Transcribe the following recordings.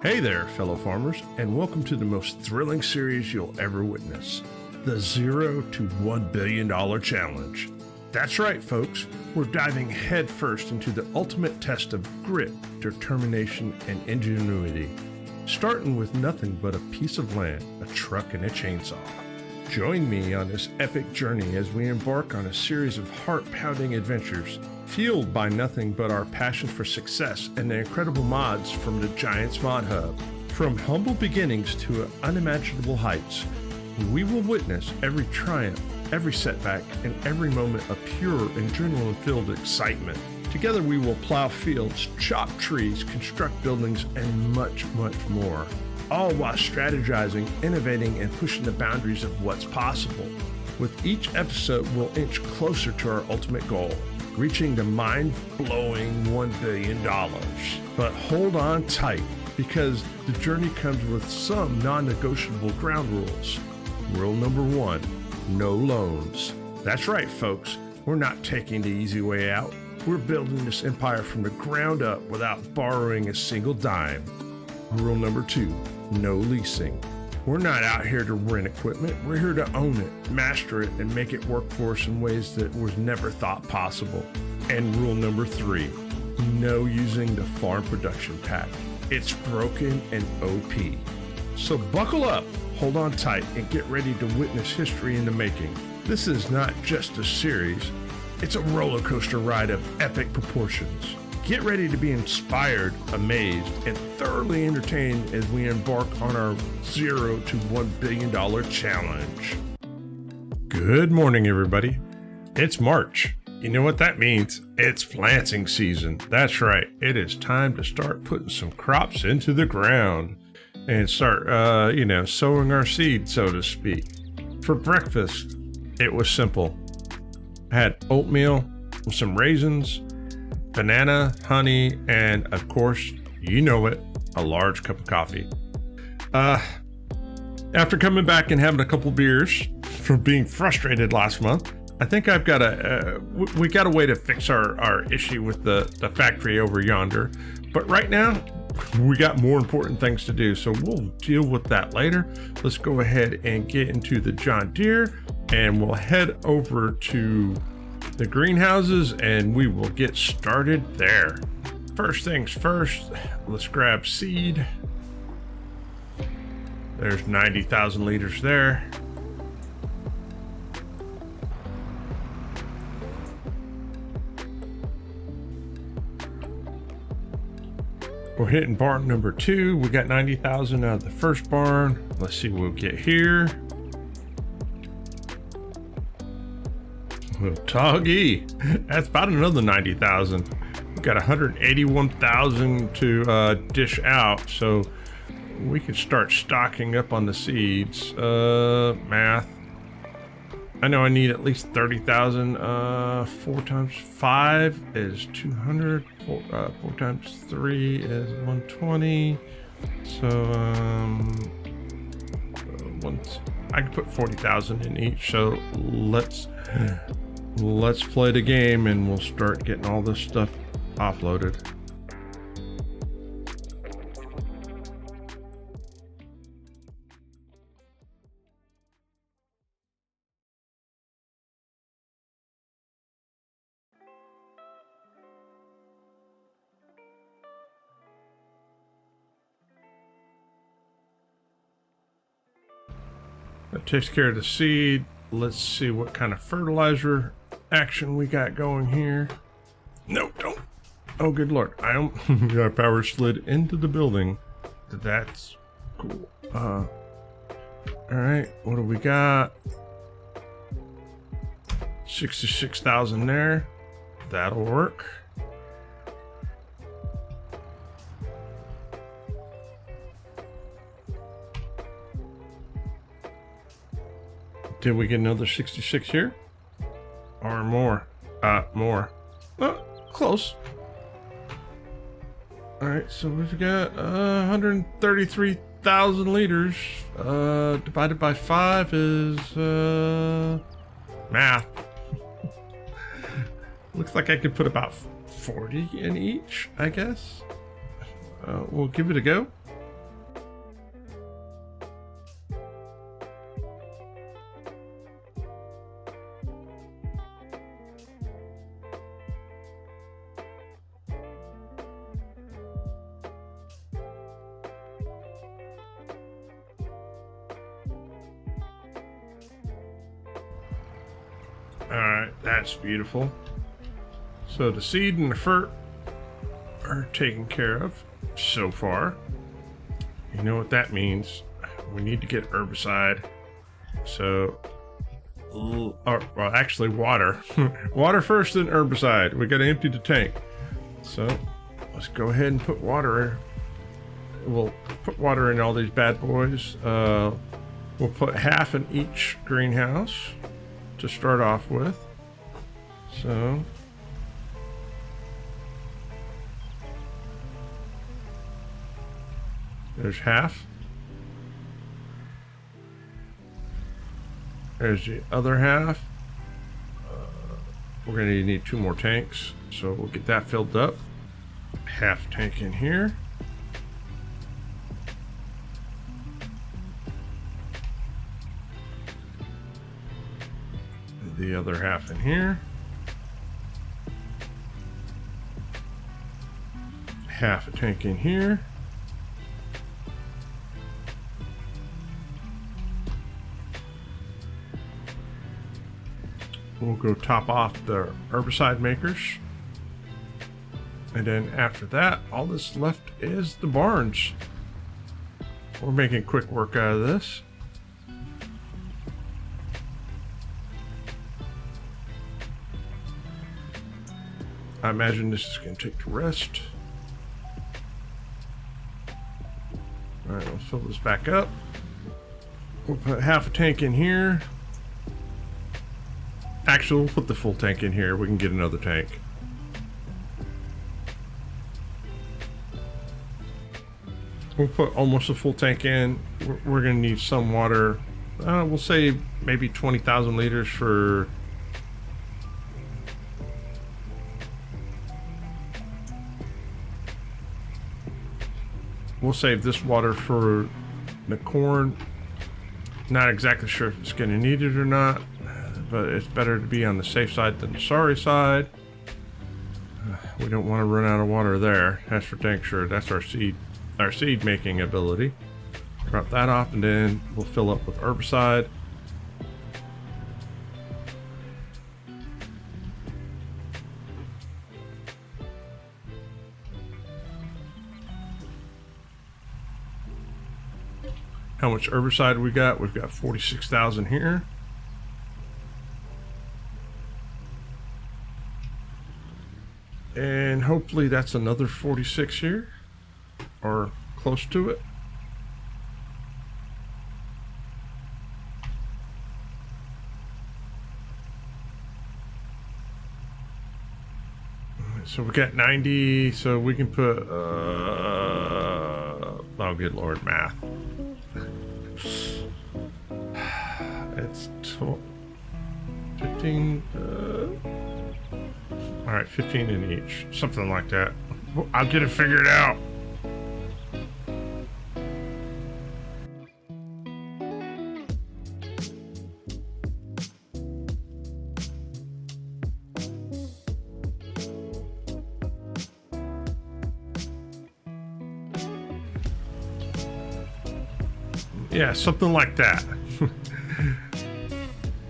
Hey there, fellow farmers, and welcome to the most thrilling series you'll ever witness, the 0 to $1 billion challenge. That's right, folks. We're diving headfirst into the ultimate test of grit, determination, and ingenuity, starting with nothing but a piece of land, a truck, and a chainsaw. Join me on this epic journey as we embark on a series of heart-pounding adventures, fueled by nothing but our passion for success and the incredible mods from the Giants Mod Hub. From humble beginnings to unimaginable heights, we will witness every triumph, every setback, and every moment of pure adrenaline-filled excitement. Together we will plow fields, chop trees, construct buildings, and much, much more. All while strategizing, innovating, and pushing the boundaries of what's possible. With each episode, we'll inch closer to our ultimate goal, reaching the mind-blowing $1 billion. But hold on tight, because the journey comes with some non-negotiable ground rules. Rule number 1, no loans. That's right, folks. We're not taking the easy way out. We're building this empire from the ground up without borrowing a single dime. Rule number 2, no leasing. We're not out here to rent equipment. We're here to own it, master it, and make it work for us in ways that was never thought possible. And rule number 3, no using the farm production pack. It's broken and OP. So buckle up, hold on tight, and get ready to witness history in the making. This is not just a series, it's a roller coaster ride of epic proportions. Get ready to be inspired, amazed, and thoroughly entertained as we embark on our 0 to $1 billion challenge. Good morning, everybody. It's March. You know what that means? It's planting season. That's right. It is time to start putting some crops into the ground and start, sowing our seed, so to speak. For breakfast, it was simple. I had oatmeal with some raisins, banana, honey, and of course, you know it, a large cup of coffee. After coming back and having a couple beers from being frustrated last month, I think I've got we got a way to fix our issue with the factory over yonder. But right now, we got more important things to do, so we'll deal with that later. Let's go ahead and get into the John Deere, and we'll head over to the greenhouses and we will get started there. First things first, let's grab seed. There's 90,000 liters there. We're hitting barn number 2. We got 90,000 out of the first barn. Let's see what we'll get here. Toggy, that's about another 90,000. We've got 181,000 to dish out, so we can start stocking up on the seeds. Math. I know I need at least 30,000. 4 times 5 is 200. 4 times 3 is 120. So I could put 40,000 in each. So let's play the game and we'll start getting all this stuff offloaded. That takes care of the seed. Let's see what kind of fertilizer action we got going here. No, don't. Oh, good Lord. I power slid into the building. That's cool. All right, what do we got? 66,000 there. That'll work. Did we get another 66 here? Or more? More. Close. Alright, so we've got 133,000 liters. Divided by 5 is math. Looks like I could put about 40 in each, I guess. We'll give it a go. Alright, that's beautiful. So the seed and the fert are taken care of so far. You know what that means. We need to get herbicide. So, well, actually water. Water first, then herbicide. We gotta empty the tank. So, let's go ahead and put water in. We'll put water in all these bad boys. We'll put half in each greenhouse to start off with. So, there's half. There's the other half. We're gonna need 2 more tanks, so we'll get that filled up. Half tank in here. The other half in here. Half a tank in here. We'll go top off the herbicide makers. And then after that, all that's left is the barns. We're making quick work out of this. I imagine this is going to take the rest. All right, let's fill this back up. We'll put half a tank in here. Actually, we'll put the full tank in here. We can get another tank. We'll put almost a full tank in. We're going to need some water. We'll say maybe 20,000 liters for... We'll save this water for the corn. Not exactly sure if it's going to need it or not, but it's better to be on the safe side than the sorry side. We don't want to run out of water there. That's for dang sure. That's our seed making ability. Drop that off, and then we'll fill up with herbicide. How much herbicide we got? We've got 46,000 here. And hopefully that's another 46 here, or close to it. So we got 90, so we can put, oh good Lord, math. It's 15, all right, 15 in each, something like that. I'll get it figured out. Yeah, something like that.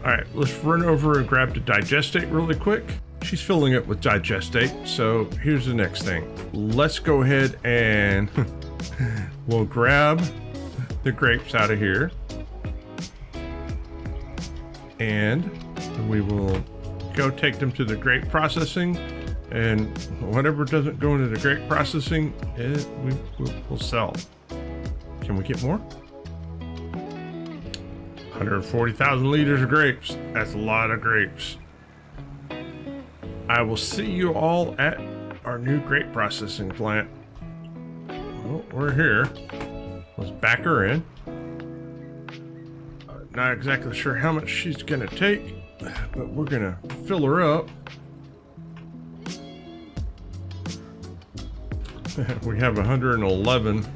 All right, let's run over and grab the digestate really quick. She's filling it with digestate. So here's the next thing. Let's go ahead and we'll grab the grapes out of here. And we will go take them to the grape processing. And whatever doesn't go into the grape processing, we'll sell. Can we get more? 140,000 liters of grapes. That's a lot of grapes. I will see you all at our new grape processing plant. Well, we're here. Let's back her in. Not exactly sure how much she's gonna take, but we're gonna fill her up. We have 111.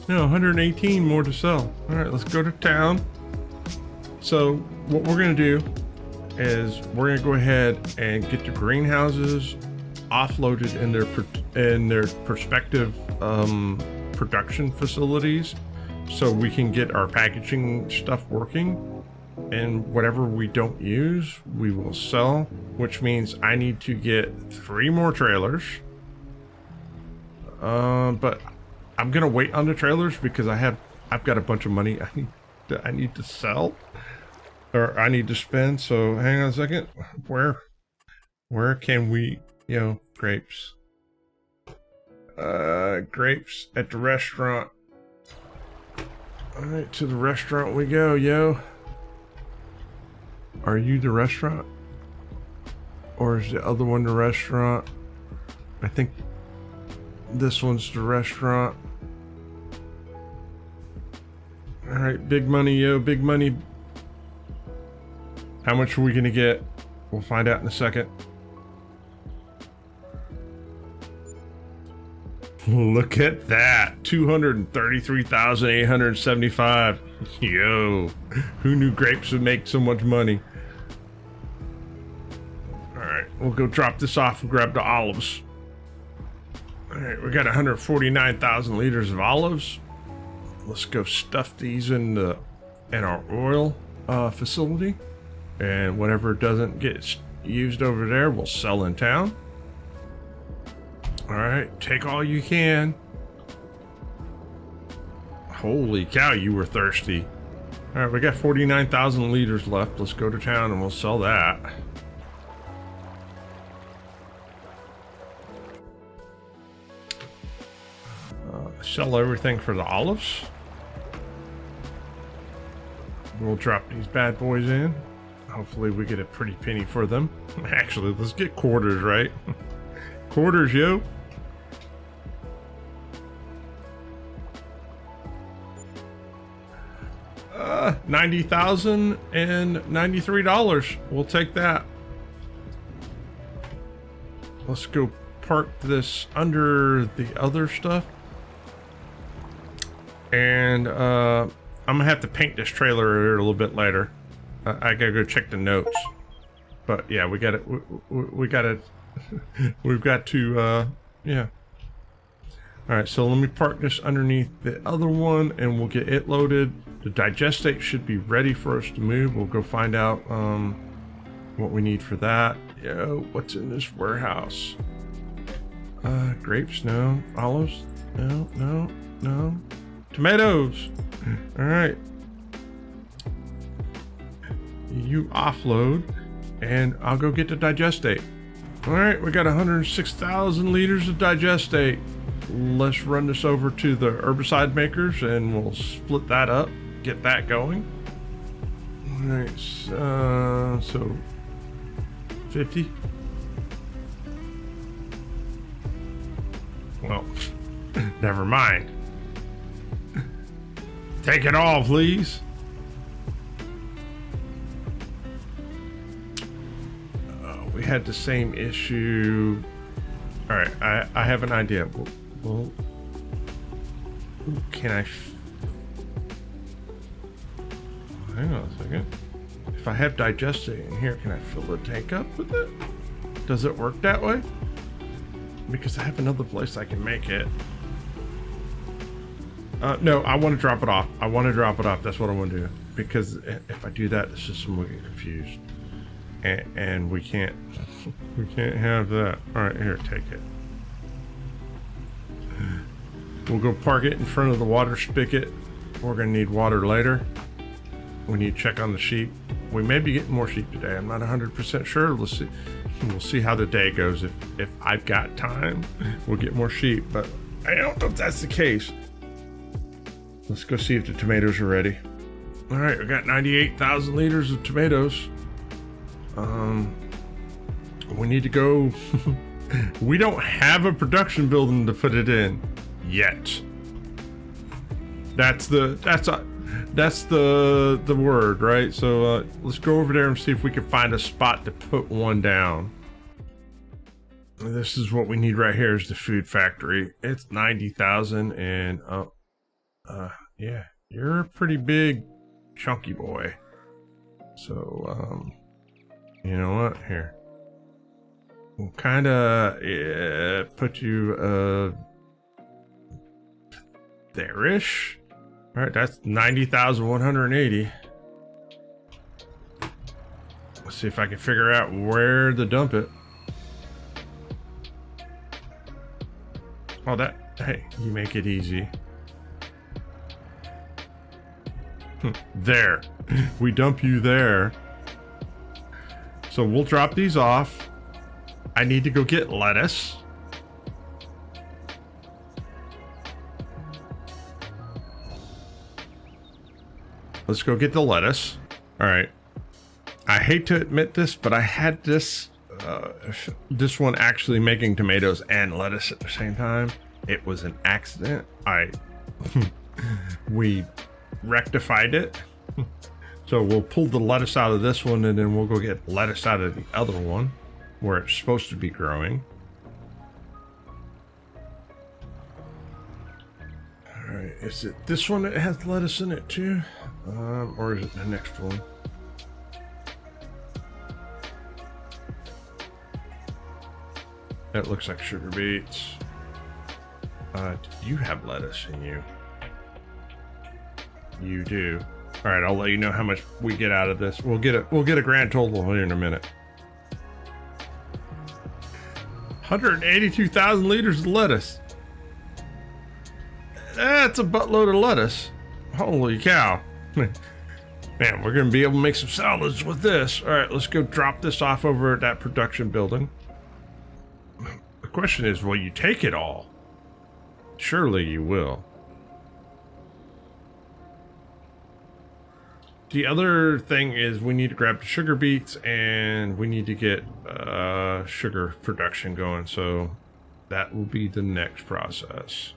No, 118 more to sell. All right, let's go to town. So what we're gonna do is we're gonna go ahead and get the greenhouses offloaded in their prospective production facilities, so we can get our packaging stuff working. and whatever we don't use, we will sell, which means I need to get 3 more trailers. But I'm gonna wait on the trailers because I've got a bunch of money I need to sell, or I need to spend. So hang on a second. Where can we, grapes? Grapes at the restaurant. All right, to the restaurant we go, yo. Are you the restaurant? Or is the other one the restaurant? I think this one's the restaurant. All right, big money, yo, big money. How much are we gonna get? We'll find out in a second. Look at that, 233,875. Yo, who knew grapes would make so much money? All right, we'll go drop this off and grab the olives. All right, we got 149,000 liters of olives. Let's go stuff these in our oil facility, and whatever doesn't get used over there, we'll sell in town. All right, take all you can. Holy cow, you were thirsty. All right, we got 49,000 liters left. Let's go to town and we'll sell that. Sell everything for the olives. We'll drop these bad boys in. Hopefully we get a pretty penny for them. Actually, let's get quarters, right? Quarters, yo. $90,093. We'll take that. Let's go park this under the other stuff. And I'm gonna have to paint this trailer here a little bit later. I gotta go check the notes. But yeah, we got it. We got it. We've got to. Yeah. All right. So let me park this underneath the other one, and we'll get it loaded. The digestate should be ready for us to move. We'll go find out what we need for that. Yo, what's in this warehouse? Grapes? No. Olives? No. No. No. Tomatoes. All right. You offload, and I'll go get the digestate. All right, we got 106,000 liters of digestate. Let's run this over to the herbicide makers, and we'll split that up, get that going. All right, so 50. Well, never mind. Take it all, please. We had the same issue. All right, I have an idea. Well, can I? Hang on a second. If I have digestate in here, can I fill the tank up with it? Does it work that way? Because I have another place I can make it. No, I want to drop it off. I want to drop it off. That's what I want to do. Because if I do that, the system will get confused. And we can't have that. All right, here, take it. We'll go park it in front of the water spigot. We're gonna need water later. We need to check on the sheep. We may be getting more sheep today. I'm not 100% sure. Let's see. We'll see how the day goes. If I've got time, we'll get more sheep. But I don't know if that's the case. Let's go see if the tomatoes are ready. All right, we got 98,000 liters of tomatoes. We need to go. We don't have a production building to put it in yet. That's the word, right? So let's go over there and see if we can find a spot to put one down. This is what we need right here, is the food factory. It's 90,000, and yeah, you're a pretty big chunky boy. So you know what? Here, we'll kind of put you there-ish. All right, that's 90,180. Let's see if I can figure out where to dump it. Oh, hey, you make it easy. There. We dump you there. So we'll drop these off. I need to go get lettuce. Let's go get the lettuce. All right. I hate to admit this, but I had this one actually making tomatoes and lettuce at the same time. It was an accident. We rectified it. So we'll pull the lettuce out of this one, and then we'll go get lettuce out of the other one where it's supposed to be growing. All right, is it this one that has lettuce in it too? Or is it the next one? That looks like sugar beets. Do you have lettuce in you? You do. All right, I'll let you know how much we get out of this. We'll get a grand total here in a minute. 182,000 liters of lettuce. That's a buttload of lettuce. Holy cow. Man, we're gonna be able to make some salads with this. All right, let's go drop this off over at that production building. The question is, will you take it all? Surely you will. The other thing is we need to grab the sugar beets, and we need to get sugar production going. So that will be the next process.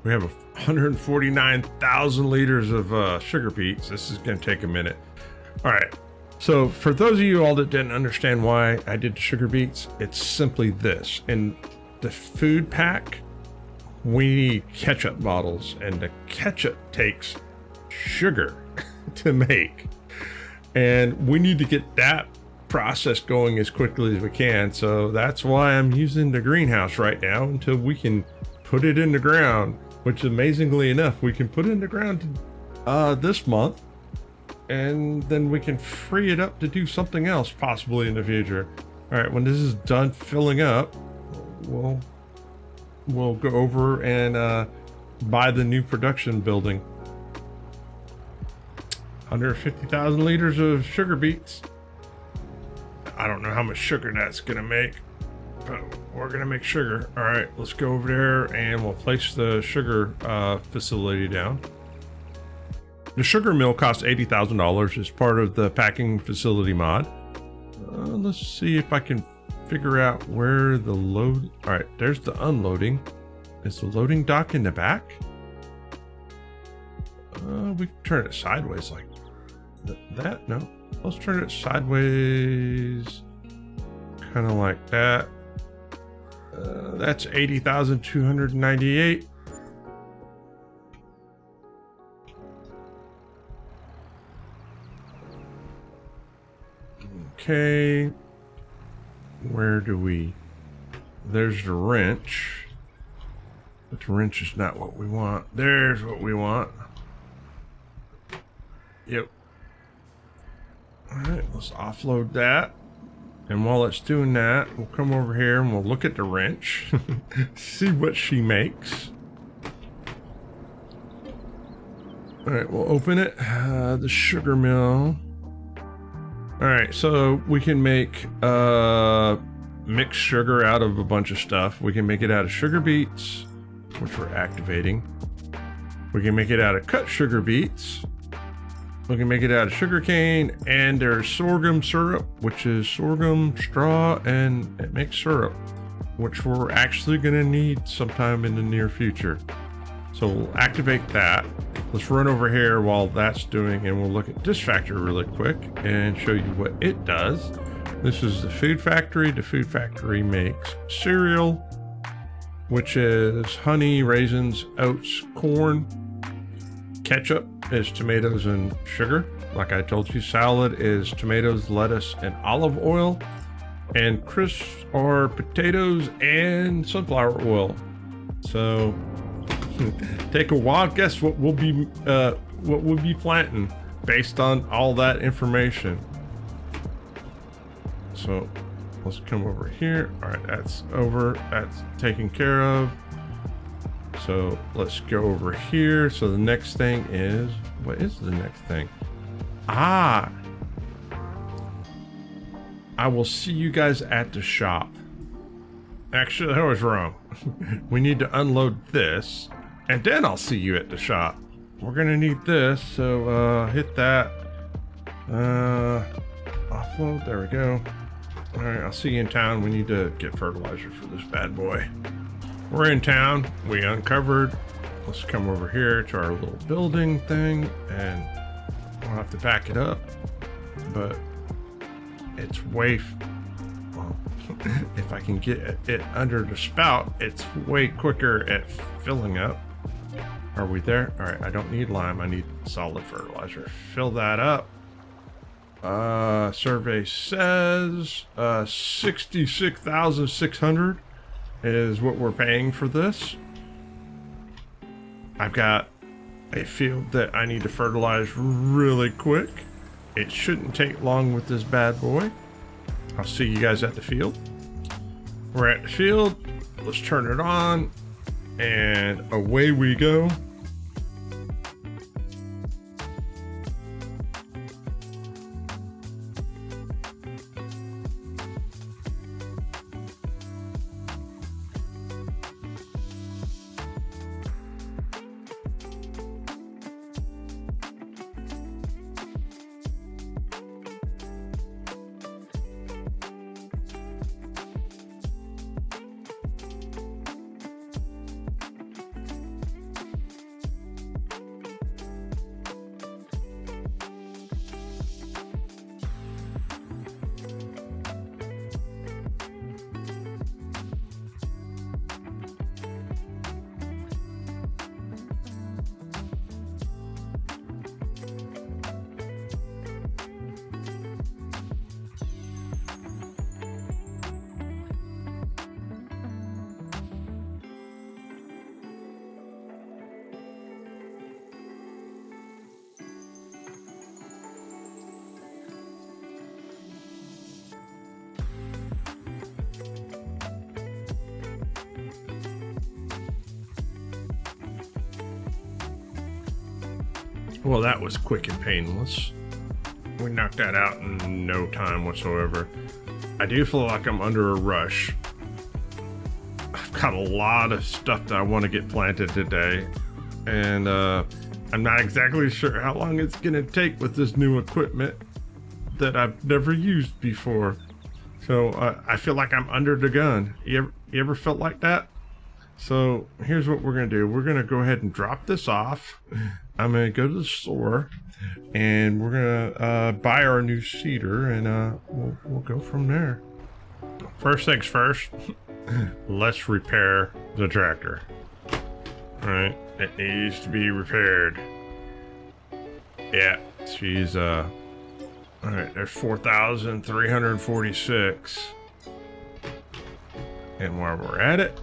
We have 149,000 liters of sugar beets. This is going to take a minute. All right. So for those of you all that didn't understand why I did the sugar beets, it's simply this. In the food pack, we need ketchup bottles, and the ketchup takes sugar to make. And we need to get that process going as quickly as we can. So that's why I'm using the greenhouse right now until we can put it in the ground, which amazingly enough, we can put it in the ground this month. And then we can free it up to do something else possibly in the future. All right, when this is done filling up, we'll go over and buy the new production building. 150,000 liters of sugar beets. I don't know how much sugar that's gonna make, but we're gonna make sugar. All right, let's go over there and we'll place the sugar facility down. The sugar mill costs $80,000 as part of the packing facility mod. Let's see if I can figure out where the load. All right, there's the unloading. Is the loading dock in the back? We can turn it sideways like that. No, let's turn it sideways, kind of like that. That's 80,298. Okay, where do we? There's the wrench, but the wrench is not what we want. There's what we want. Yep. All right, let's offload that. And while it's doing that, we'll come over here and we'll look at the wrench, see what she makes. All right, we'll open it. The sugar mill. All right, so we can make mixed sugar out of a bunch of stuff. We can make it out of sugar beets, which we're activating. We can make it out of cut sugar beets. We can make it out of sugar cane, and there's sorghum syrup, which is sorghum straw, and it makes syrup, which we're actually gonna need sometime in the near future. So we'll activate that. Let's run over here while that's doing, and we'll look at this factory really quick and show you what it does. This is the food factory. The food factory makes cereal, which is honey, raisins, oats, corn. Ketchup is tomatoes and sugar. Like I told you, salad is tomatoes, lettuce, and olive oil. And crisps are potatoes and sunflower oil. So Take a wild guess what we'll be planting based on all that information. So let's come over here. All right, that's over. That's taken care of. So let's go over here. So the next thing is, what is the next thing? I will see you guys at the shop. Actually, I was wrong. We need to unload this, and then I'll see you at the shop. We're gonna need this, so hit that. Offload, there we go. All right, I'll see you in town. We need to get fertilizer for this bad boy. We're in town. We uncovered. Let's come over here to our little building thing, and we'll have to back it up. But it's way, well, if I can get it under the spout, it's way quicker at filling up. Are we there? All right, I don't need lime. I need solid fertilizer. Fill that up. Survey says 66,600 is what we're paying for this. I've got a field that I need to fertilize really quick. It shouldn't take long with this bad boy. I'll see you guys at the field. We're at the field. Let's turn it on, and away we go. Well, that was quick and painless. We knocked that out in no time whatsoever. I do feel like I'm under a rush. I've got a lot of stuff that I want to get planted today, and I'm not exactly sure how long it's gonna take with this new equipment that I've never used before. So I feel like I'm under the gun. You ever felt like that? So here's what we're gonna do. We're gonna go ahead and drop this off. I'm gonna go to the store, and we're gonna buy our new seeder, and we'll go from there. First things first, let's repair the tractor. All right, it needs to be repaired. Yeah, she's all right, there's 4,346. And while we're at it,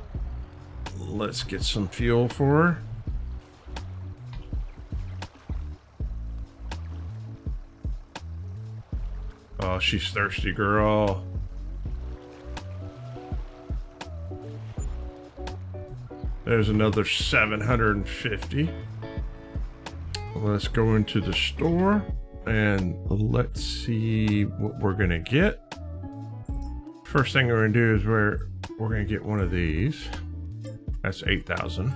let's get some fuel for her. Oh, she's thirsty, girl. There's another 750. Let's go into the store and let's see what we're gonna get. First thing we're gonna do is we're gonna get one of these. That's 8,000.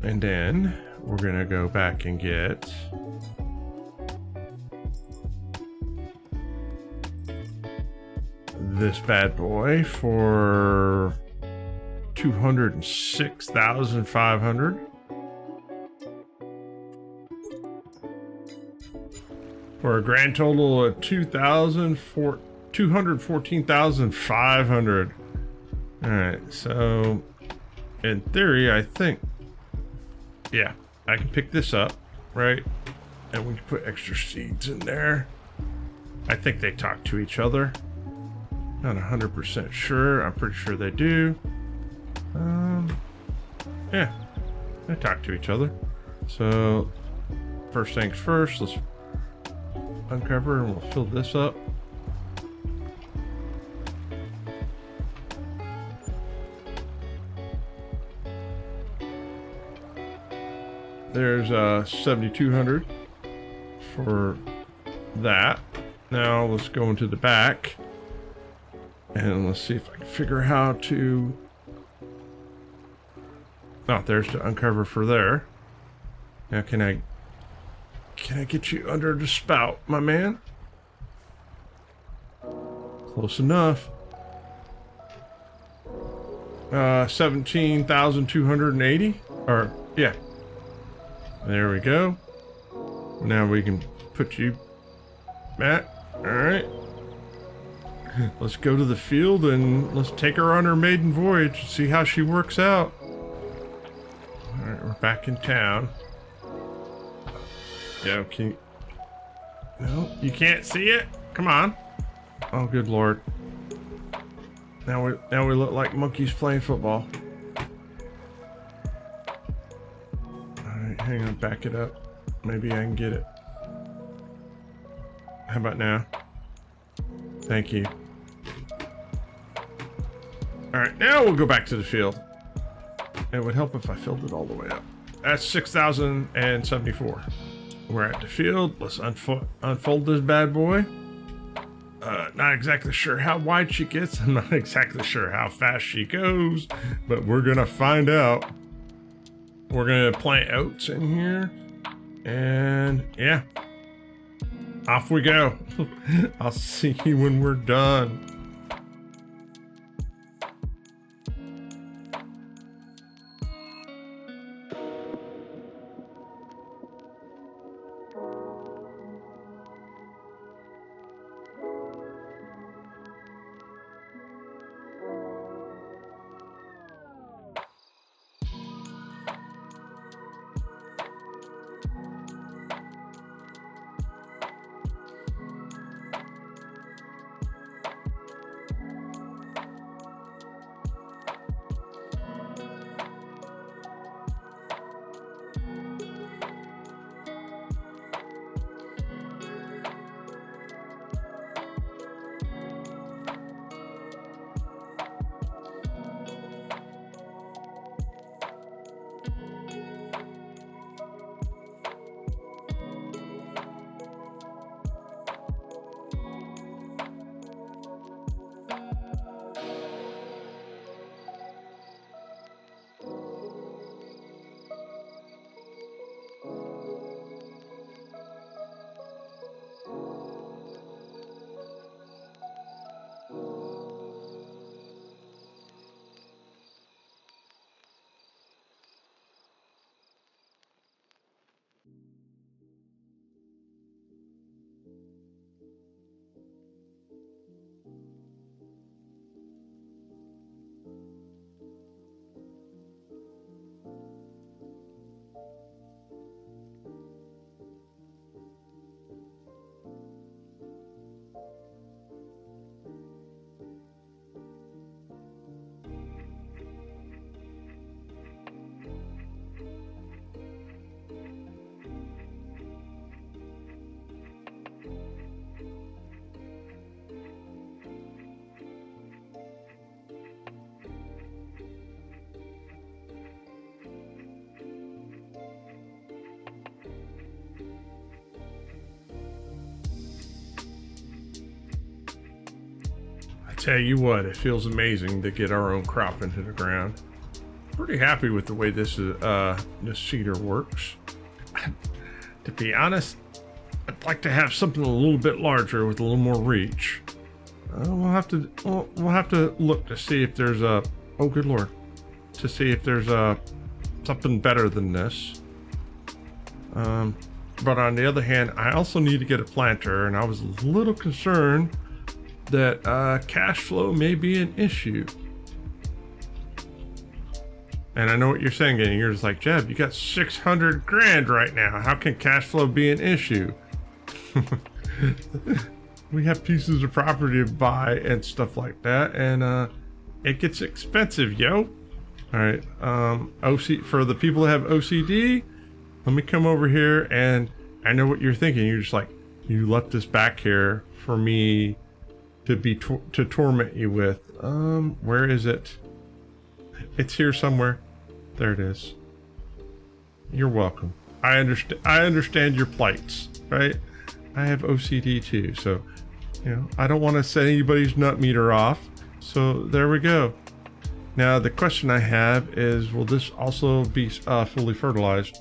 And then we're gonna go back and get this bad boy for 206,500. For a grand total of 214,500. All right, so in theory, I think, yeah, I can pick this up, right? And we can put extra seeds in there. I think they talk to each other. Not 100% sure. I'm pretty sure they do. Yeah, they talk to each other. So first things first, let's uncover and we'll fill this up. There's 7,200 for that. Now let's go into the back and let's see if I can figure how to. Oh, there's the uncover for there. Now can I get you under the spout, my man? Close enough. 17,280. Or yeah. There we go. Now we can put you, Matt. All right. Let's go to the field and let's take her on her maiden voyage. See how she works out. All right, we're back in town. Yeah, can you... No, you can't see it? Come on. Oh, good Lord. Now we look like monkeys playing football. Alright, hang on, back it up. Maybe I can get it. How about now? Thank you. Alright, now we'll go back to the field. It would help if I filled it all the way up. That's 6,074. We're at the field. Let's unfold this bad boy. Not exactly sure how wide she gets. I'm not exactly sure how fast she goes, but we're gonna find out. We're gonna plant oats in here, and yeah, off we go. I'll see you when we're done. Tell you what, it feels amazing to get our own crop into the ground. Pretty happy with the way this seeder works. To be honest, I'd like to have something a little bit larger with a little more reach. We'll have to look to see if there's a good Lord, to see if there's something better than this. But on the other hand, I also need to get a planter, and I was a little concerned that cash flow may be an issue. And I know what you're saying, Getting. You're just like, Jeb, you got 600 grand right now. How can cash flow be an issue? We have pieces of property to buy and stuff like that, and it gets expensive, yo. All right. For the people that have OCD, let me come over here, and I know what you're thinking. You're just like, you left this back here for me to torment you with. Where is it? It's here somewhere. There it is. You're welcome. I understand your plights, right? I have OCD too, so I don't want to set anybody's nut meter off. So there we go. Now the question I have is, will this also be fully fertilized?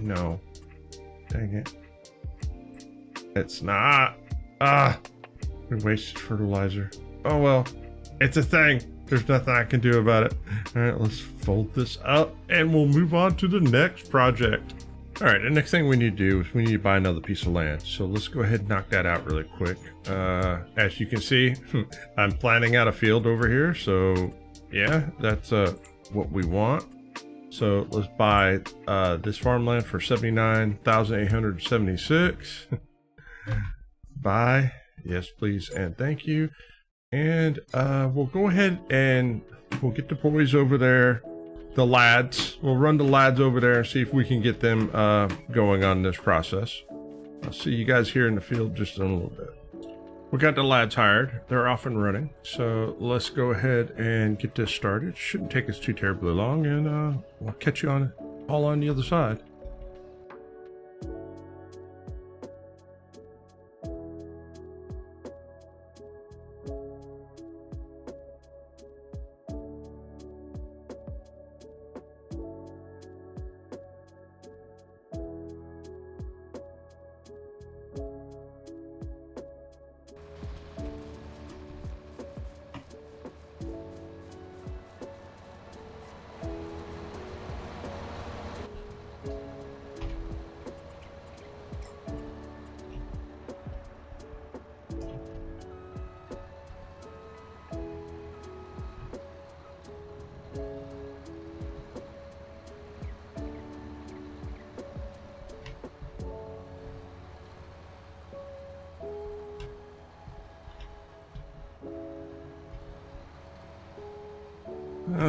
No. Dang it. It's not. We wasted fertilizer. Oh well, it's a thing. There's nothing I can do about it. All right, let's fold this up and we'll move on to the next project. All right, the next thing we need to do is we need to buy another piece of land. So let's go ahead and knock that out really quick. As you can see, I'm planning out a field over here. So yeah, that's what we want. So let's buy this farmland for $79,876. Buy, yes please and thank you. And we'll go ahead and we'll get the boys over there, the lads. We'll run the lads over there and see if we can get them going on this process. I'll see you guys here in the field just in a little bit. We got the lads hired. They're off and running. So let's go ahead and get this started. Shouldn't take us too terribly long, and we'll catch you all on the other side.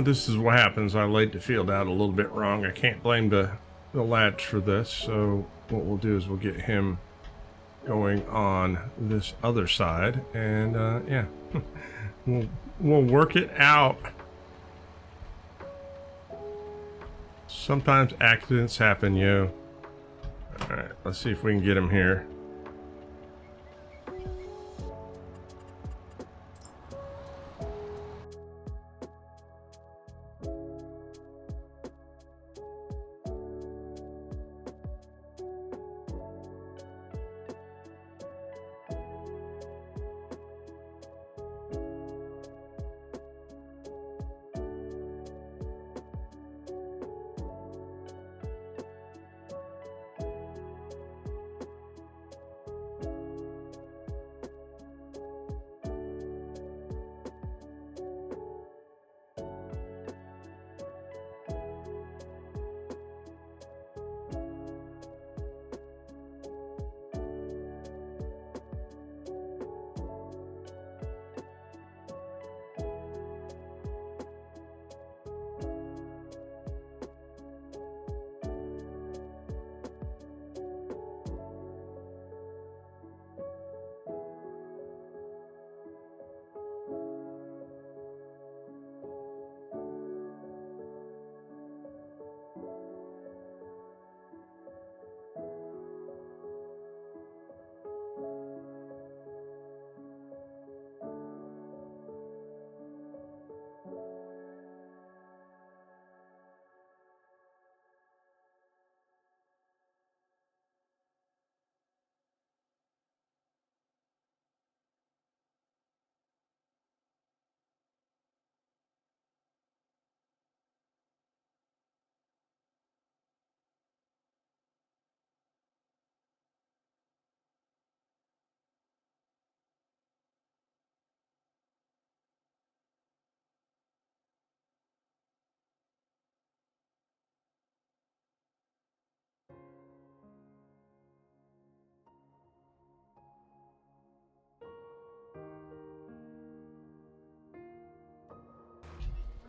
This is what happens. I laid the field out a little bit wrong. I can't blame the lads for this. So what we'll do is we'll get him going on this other side, and yeah, we'll work it out. Sometimes accidents happen, yo. All right, let's see if we can get him here.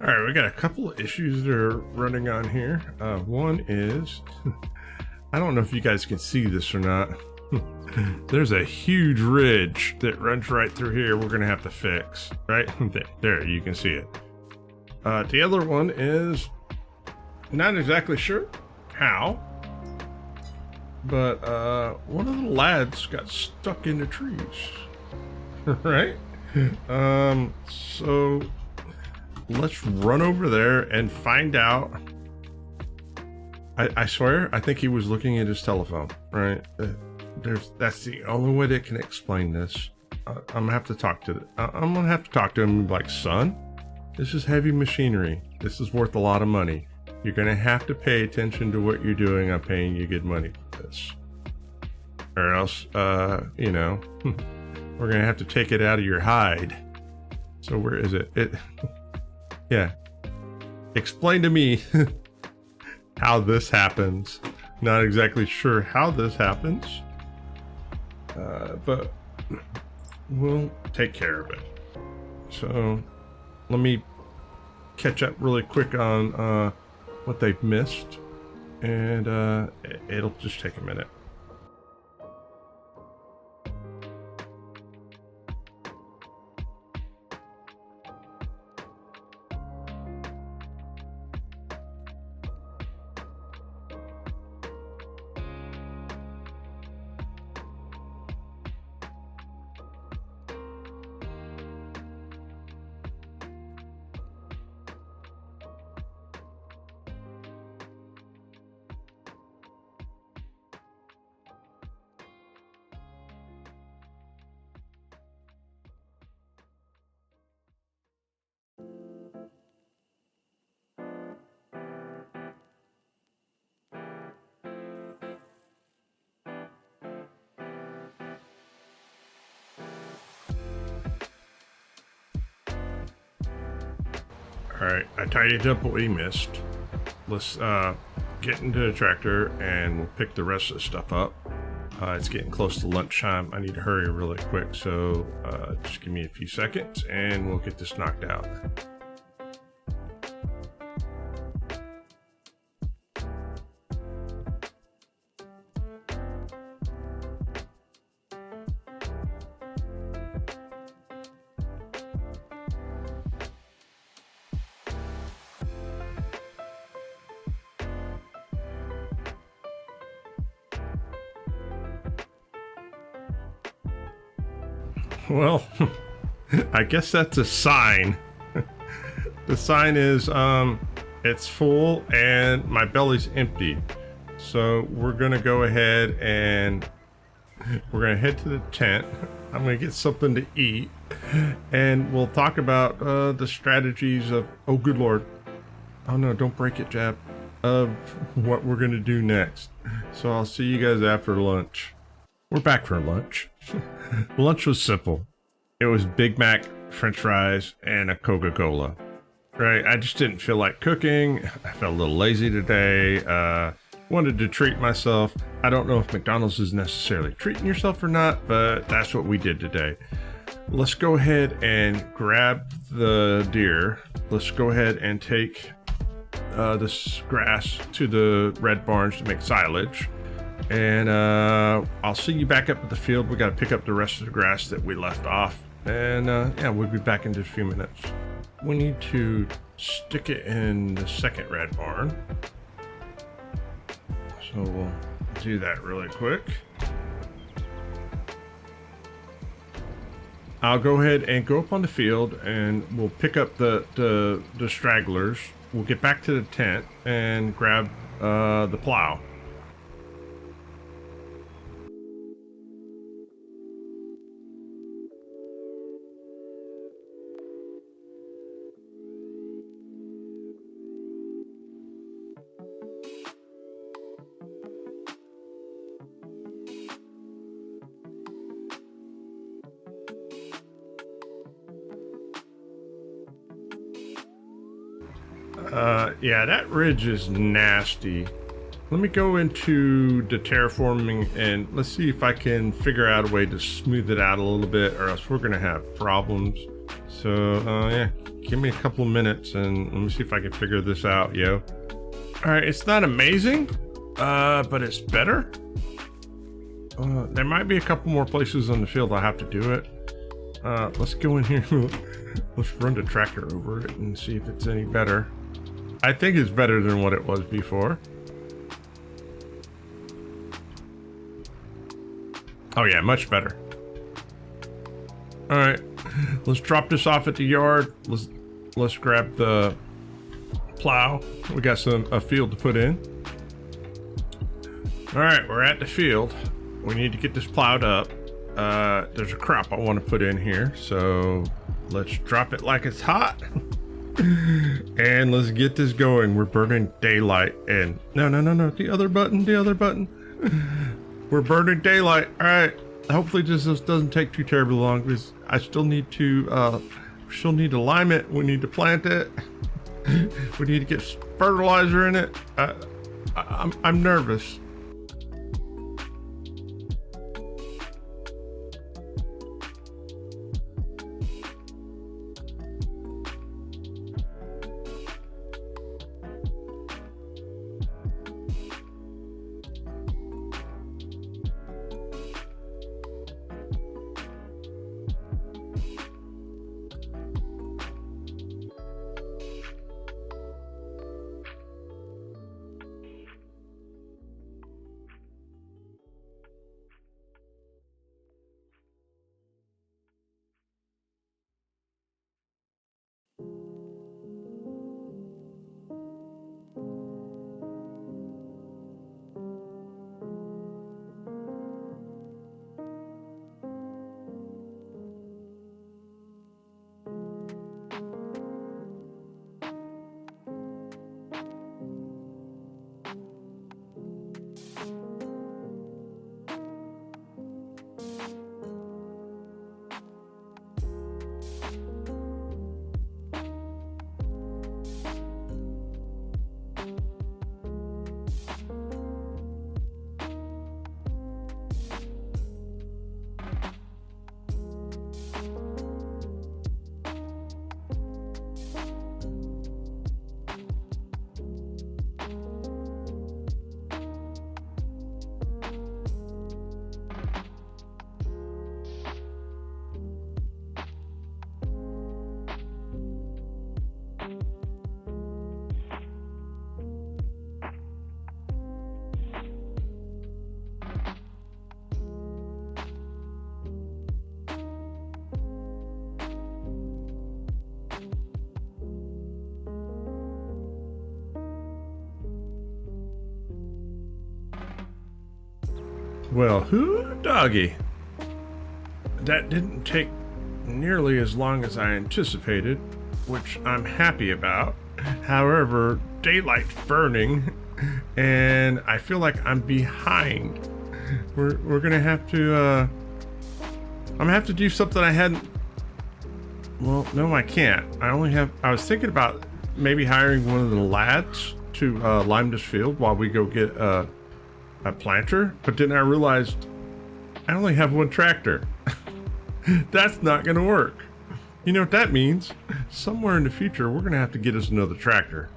All right, we got a couple of issues that are running on here. One is, I don't know if you guys can see this or not. There's a huge ridge that runs right through here we're gonna have to fix, right? There, you can see it. The other one is, not exactly sure how, but one of the lads got stuck in the trees, right? So let's run over there and find out. I swear, I think he was looking at his telephone, right? That's the only way they can explain this. I'm gonna have to talk to him and be like, son, this is heavy machinery. This is worth a lot of money. You're gonna have to pay attention to what you're doing. I'm paying you good money for this, or else, you know, we're gonna have to take it out of your hide. So where is it? Yeah. Explain to me how this happens. Not exactly sure how this happens, but we'll take care of it. So let me catch up really quick on what they've missed, and it'll just take a minute. All right, I tidied up what we missed. Let's get into the tractor and we'll pick the rest of the stuff up. It's getting close to lunchtime. I need to hurry really quick, so just give me a few seconds and we'll get this knocked out. Well, I guess that's a sign. The sign is it's full and my belly's empty. So we're gonna go ahead and we're gonna head to the tent. I'm gonna get something to eat and we'll talk about the strategies of, oh good lord, oh no, don't break it, Jab, of what we're gonna do next. So I'll see you guys after lunch. We're back for lunch. Lunch was simple. It was Big Mac, French fries, and a Coca-Cola. Right? I just didn't feel like cooking. I felt a little lazy today. Wanted to treat myself. I don't know if McDonald's is necessarily treating yourself or not, but that's what we did today. Let's go ahead and grab the deer. Let's go ahead and take this grass to the red barns to make silage. And I'll see you back up at the field. We got to pick up the rest of the grass that we left off. And yeah, we'll be back in just a few minutes. We need to stick it in the second red barn. So we'll do that really quick. I'll go ahead and go up on the field and we'll pick up the stragglers. We'll get back to the tent and grab the plow. Yeah, that ridge is nasty. Let me go into the terraforming and let's see if I can figure out a way to smooth it out a little bit, or else we're gonna have problems. So, yeah, give me a couple of minutes and let me see if I can figure this out, yo. All right, it's not amazing, but it's better. There might be a couple more places on the field I'll have to do it. Let's go in here. Let's run the tractor over it and see if it's any better. I think it's better than what it was before. Oh yeah, much better. All right, let's drop this off at the yard. Let's grab the plow. We got a field to put in. All right, we're at the field. We need to get this plowed up. There's a crop I want to put in here, so let's drop it like it's hot. And let's get this going. We're burning daylight and no, the other button. We're burning daylight. All right, hopefully this doesn't take too terribly long because I still need to lime it. We need to plant it. We need to get fertilizer in it. I'm nervous. Well, who doggy? That didn't take nearly as long as I anticipated, which I'm happy about. However, daylight's burning, and I feel like I'm behind. We're gonna have to, I'm gonna have to do something I hadn't. Well, no, I can't. I was thinking about maybe hiring one of the lads to lime this field while we go get a planter, but then I realized I only have one tractor. That's not gonna work. You know what that means? Somewhere in the future, we're gonna have to get us another tractor.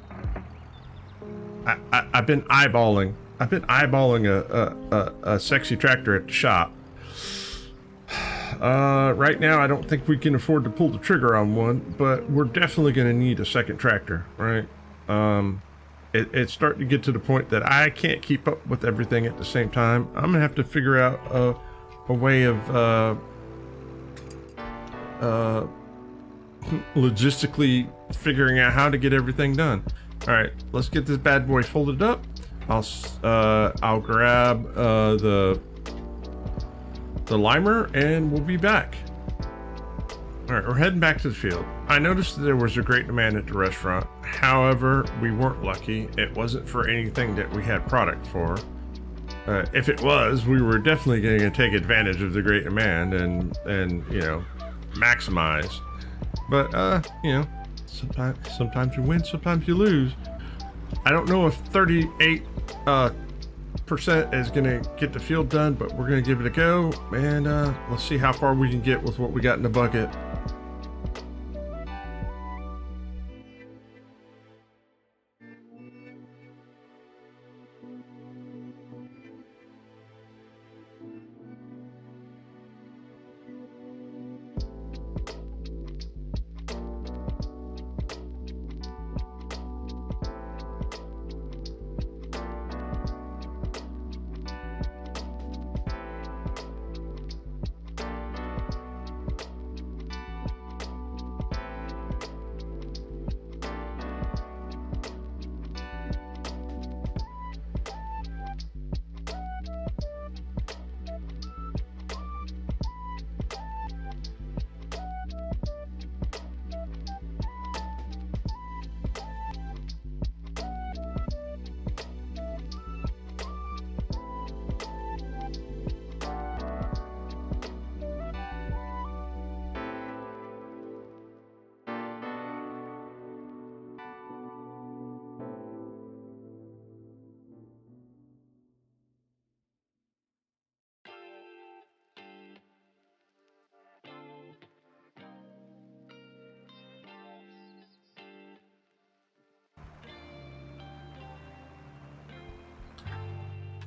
I've been eyeballing a sexy tractor at the shop. Right now, I don't think we can afford to pull the trigger on one, but we're definitely gonna need a second tractor, right? It's starting to get to the point that I can't keep up with everything at the same time. I'm gonna have to figure out a way of logistically figuring out how to get everything done. All right, let's get this bad boy folded up. I'll grab the limer and we'll be back. All right, we're heading back to the field. I noticed that there was a great demand at the restaurant. However, we weren't lucky. It wasn't for anything that we had product for. If it was, we were definitely going to take advantage of the great demand and you know, maximize. But you know, sometimes you win, sometimes you lose. I don't know if 38% is gonna get the field done, but we're gonna give it a go, and let's see how far we can get with what we got in the bucket.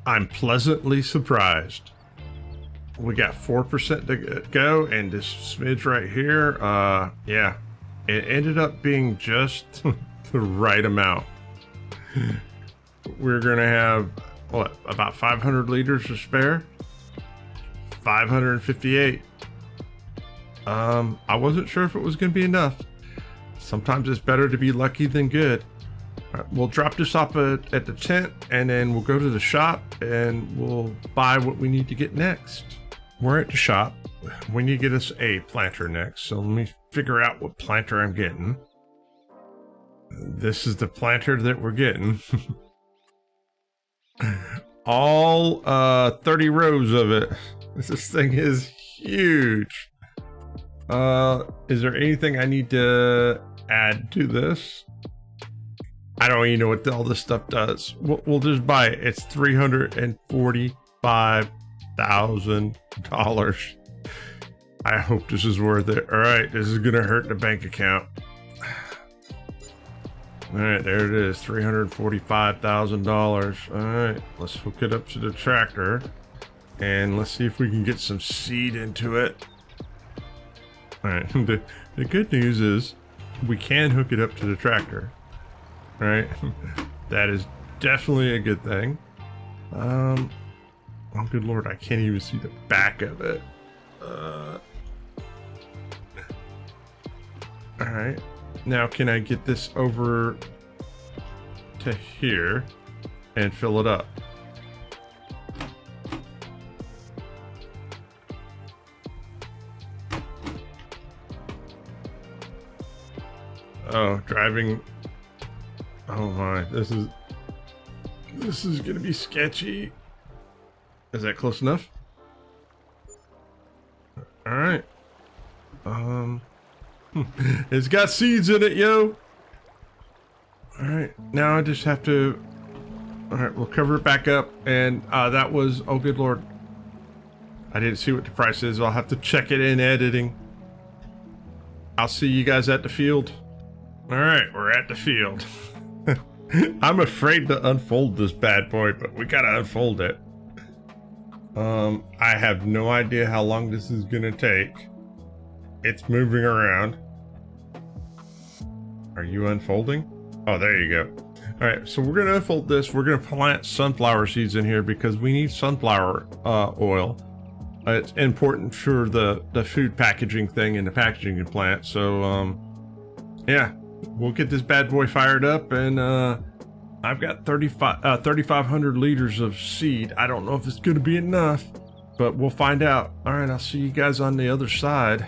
I'm pleasantly surprised. We got 4% to go, and this smidge right here, yeah, it ended up being just the right amount. We're gonna have, what, about 500 liters to spare? 558. I wasn't sure if it was gonna be enough. Sometimes it's better to be lucky than good. All right, we'll drop this off at the tent, and then we'll go to the shop and we'll buy what we need to get next. We're at the shop. We need to get us a planter next, so let me figure out what planter I'm getting. This is the planter that we're getting. All 30 rows of it. This thing is huge. Is there anything I need to add to this? I don't even know what all this stuff does. We'll just buy it. It's $345,000. I hope this is worth it. All right, this is gonna hurt the bank account. All right, there it is, $345,000. All right, let's hook it up to the tractor and let's see if we can get some seed into it. All right, the good news is we can hook it up to the tractor. All right, that is definitely a good thing. Oh, good Lord, I can't even see the back of it. All right, now can I get this over to here and fill it up? Oh, driving. Oh my, this is gonna be sketchy. Is that close enough? All right. It's got seeds in it, yo. All right, now I just have to. All right, we'll cover it back up, and that was. Oh, good Lord. I didn't see what the price is. I'll have to check it in editing. I'll see you guys at the field. All right, we're at the field. I'm afraid to unfold this bad boy, but we gotta unfold it. I have no idea how long this is gonna take. It's moving around. Are you unfolding? Oh, there you go. All right, so we're gonna unfold this. We're gonna plant sunflower seeds in here because we need sunflower oil. It's important for the food packaging thing and the packaging plant. So, yeah. We'll get this bad boy fired up, and I've got 3,500 liters of seed. I don't know if it's going to be enough, but we'll find out. All right, I'll see you guys on the other side.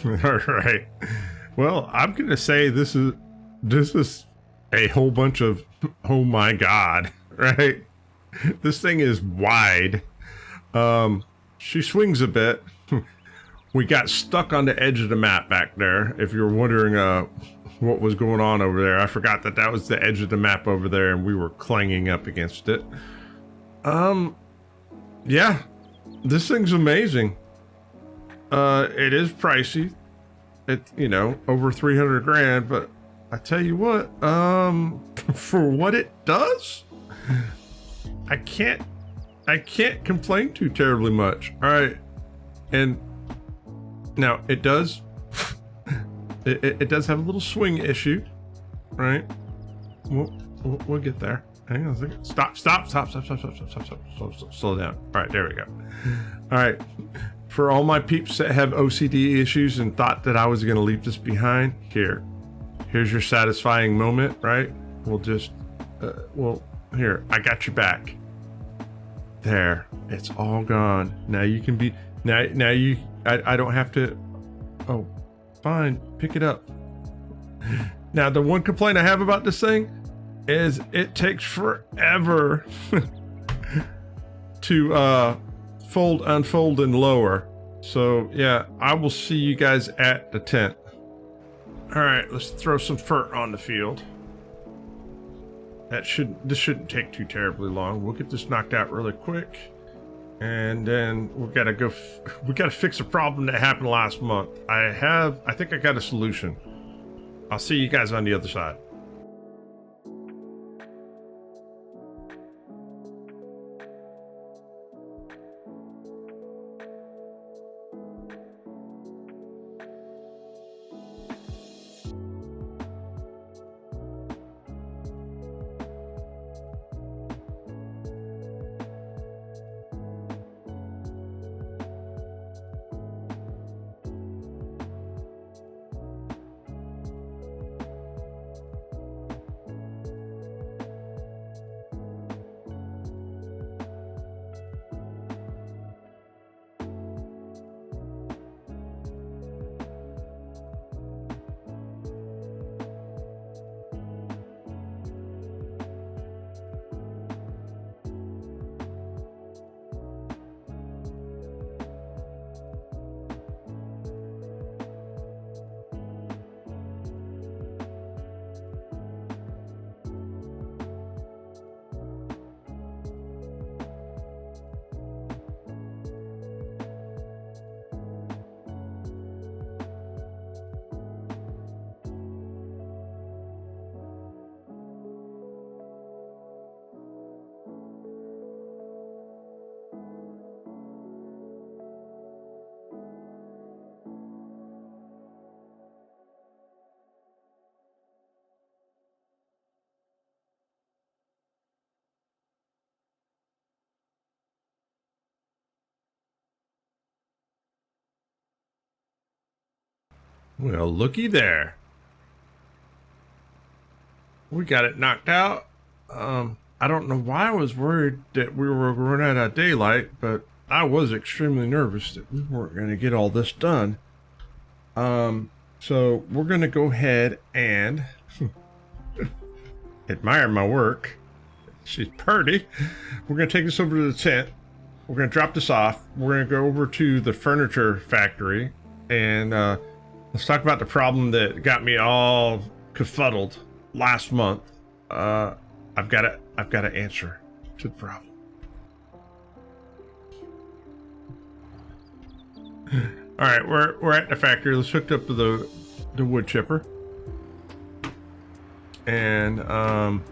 All right. Well, I'm gonna say this is a whole bunch of oh my god, right? This thing is wide. She swings a bit. We got stuck on the edge of the map back there. If you're wondering what was going on over there, I forgot that was the edge of the map over there, and we were clanging up against it. Yeah, this thing's amazing. It is pricey. Over 300 grand, but I tell you what, for what it does, I can't complain too terribly much. All right, and now it does, it does have a little swing issue, right? We'll get there. Hang on a second. Stop. Slow down. All right, there we go. All right. For all my peeps that have OCD issues and thought that I was going to leave this behind, here's your satisfying moment, right? We'll just, here, I got your back. There, it's all gone. Now you can be, I don't have to, oh, fine, pick it up. Now, the one complaint I have about this thing is it takes forever to fold, unfold, and lower. So yeah, I will see you guys at the tent. All right, let's throw some fert on the field. This shouldn't take too terribly long. We'll get this knocked out really quick, and then we gotta fix a problem that happened last month. I think I got a solution. I'll see you guys on the other side. Well, looky there. We got it knocked out. I don't know why I was worried that we were running out of daylight, but I was extremely nervous that we weren't going to get all this done. So we're going to go ahead and admire my work. She's pretty. We're going to take this over to the tent. We're going to drop this off. We're going to go over to the furniture factory and let's talk about the problem that got me all kerfuddled last month. I've got an answer to the problem. All right, we're at the factory. Let's hook up to the wood chipper, and I'm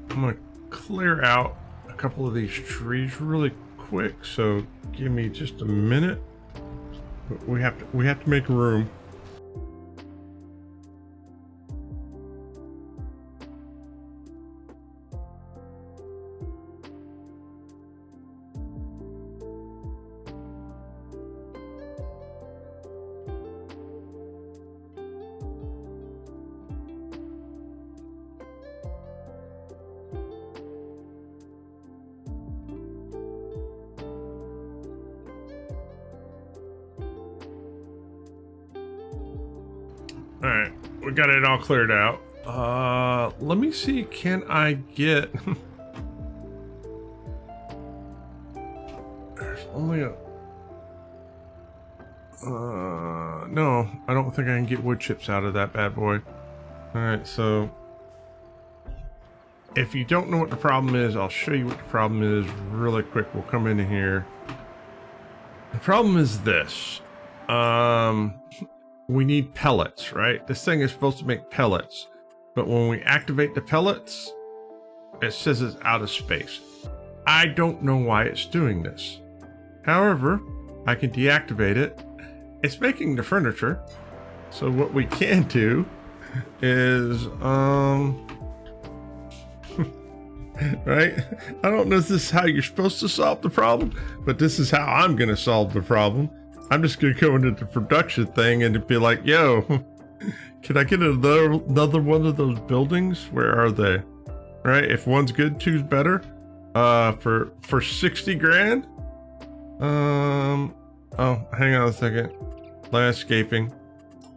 gonna clear out a couple of these trees really quick. So give me just a minute. We have to make room. All right, we got it all cleared out. Let me see, can I get... There's only a... no, I don't think I can get wood chips out of that bad boy. All right, so if you don't know what the problem is, I'll show you what the problem is really quick. We'll come into here. The problem is this. We need pellets, right? This thing is supposed to make pellets, but when we activate the pellets, it says it's out of space. I don't know why it's doing this. However, I can deactivate it. It's making the furniture. So what we can do is, right? I don't know if this is how you're supposed to solve the problem, but this is how I'm going to solve the problem. I'm just going to go into the production thing and be like, yo, can I get another one of those buildings? Where are they? Right? If one's good, two's better. For 60 grand. Oh, hang on a second. Landscaping.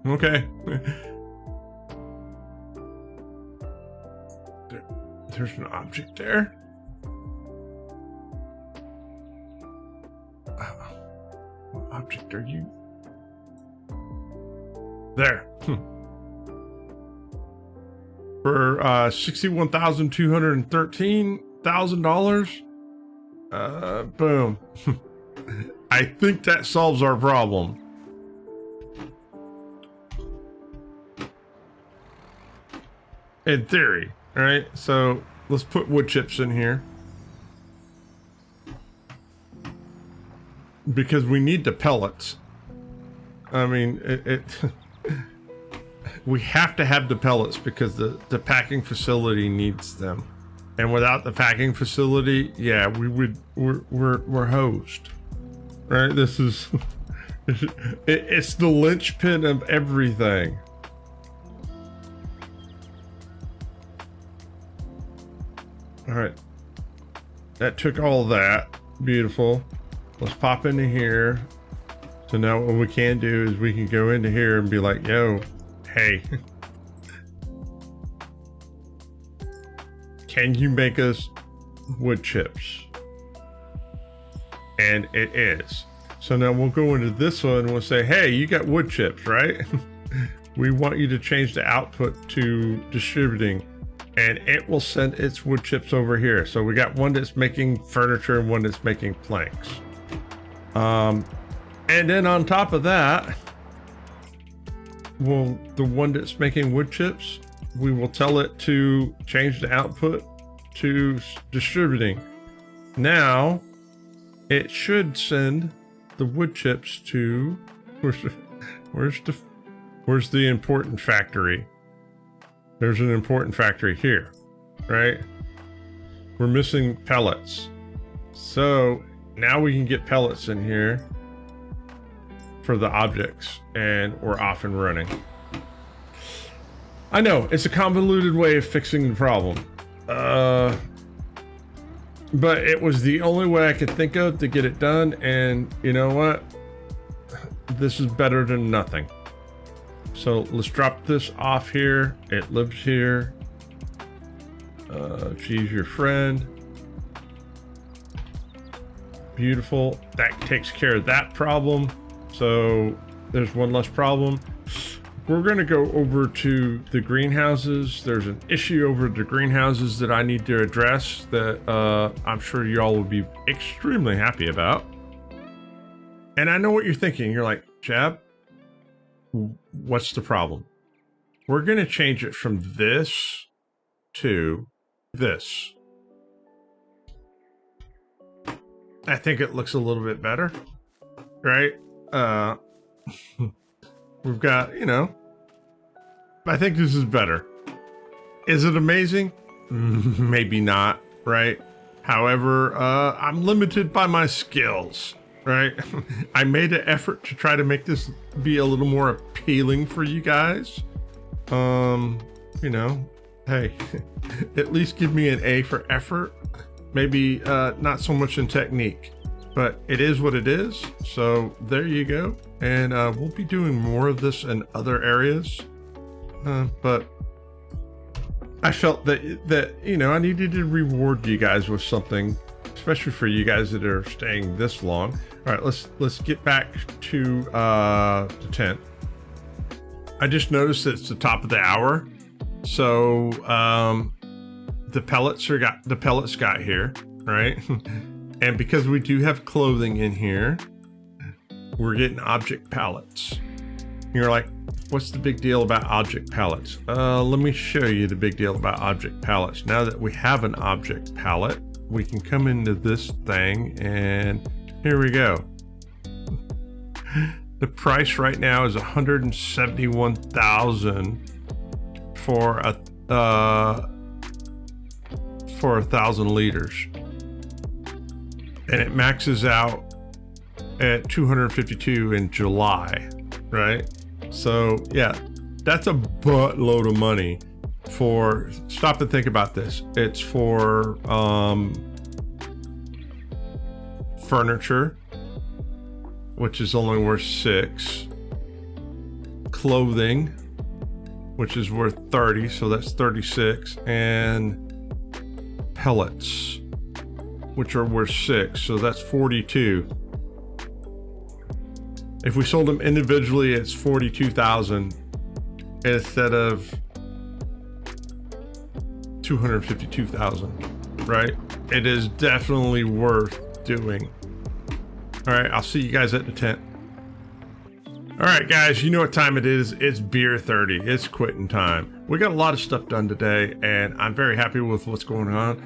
Okay. There's an object there. What object are you? There. For $61,213,000. Boom. I think that solves our problem. In theory, all right? So let's put wood chips in here. Because we need the pellets. I mean, we have to have the pellets because the packing facility needs them. And without the packing facility, yeah, we're hosed. Right? This is it's the linchpin of everything. All right, that took all that. Beautiful. Let's pop into here. So now what we can do is we can go into here and be like, yo, hey, can you make us wood chips? And it is. So now we'll go into this one and we'll say, hey, you got wood chips, right? We want you to change the output to distributing, and it will send its wood chips over here. So we got one that's making furniture and one that's making planks. And then on top of that, well, the one that's making wood chips, we will tell it to change the output to distributing. Now it should send the wood chips to where's the important factory? There's an important factory here, right? We're missing pellets. So now we can get pellets in here for the objects, and we're off and running. I know it's a convoluted way of fixing the problem. But it was the only way I could think of to get it done, and you know what? This is better than nothing. So let's drop this off here. It lives here. She's your friend. Beautiful. That takes care of that problem. So there's one less problem. We're going to go over to the greenhouses. There's an issue over the greenhouses that I need to address that I'm sure y'all will be extremely happy about. And I know what you're thinking. You're like, Jab, what's the problem? We're going to change it from this to this. I think it looks a little bit better, right? We've got, you know, I think this is better. Is it amazing? Maybe not, right? However, I'm limited by my skills, right? I made an effort to try to make this be a little more appealing for you guys. You know, hey, at least give me an A for effort. Maybe not so much in technique, but it is what it is. So there you go. And we'll be doing more of this in other areas. but I felt that you know, I needed to reward you guys with something, especially for you guys that are staying this long. All right, let's get back to the tent. I just noticed that it's the top of the hour, so the pellets got here, right? And because we do have clothing in here, we're getting object pallets. You're like, what's the big deal about object pallets? Let me show you the big deal about object pallets. Now that we have an object pallet, we can come into this thing, and here we go. The price right now is $171,000 for 1,000 liters, and it maxes out at 252 in July, right? So yeah, that's a buttload of money for, stop and think about this. It's for furniture, which is only worth 6, clothing, which is worth 30, so that's 36, and pellets, which are worth 6, so that's 42. If we sold them individually, it's 42,000 instead of 252,000, right? It is definitely worth doing. All right, I'll see you guys at the tent. All right, guys, you know what time it is. It's beer 30. It's quitting time. We got a lot of stuff done today, and I'm very happy with what's going on.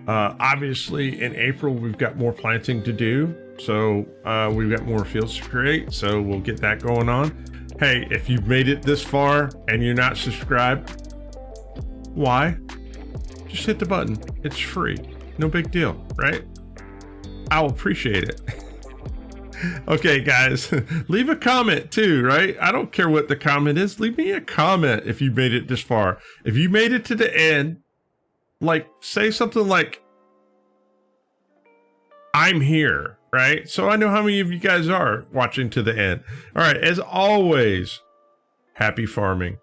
Obviously, in April, we've got more planting to do. So we've got more fields to create. So we'll get that going on. Hey, if you've made it this far and you're not subscribed, why? Just hit the button. It's free. No big deal, right? I'll appreciate it. Okay, guys, leave a comment too, right? I don't care what the comment is. Leave me a comment if you made it this far. If you made it to the end, like, say something like, I'm here, right? So I know how many of you guys are watching to the end. All right, as always, happy farming.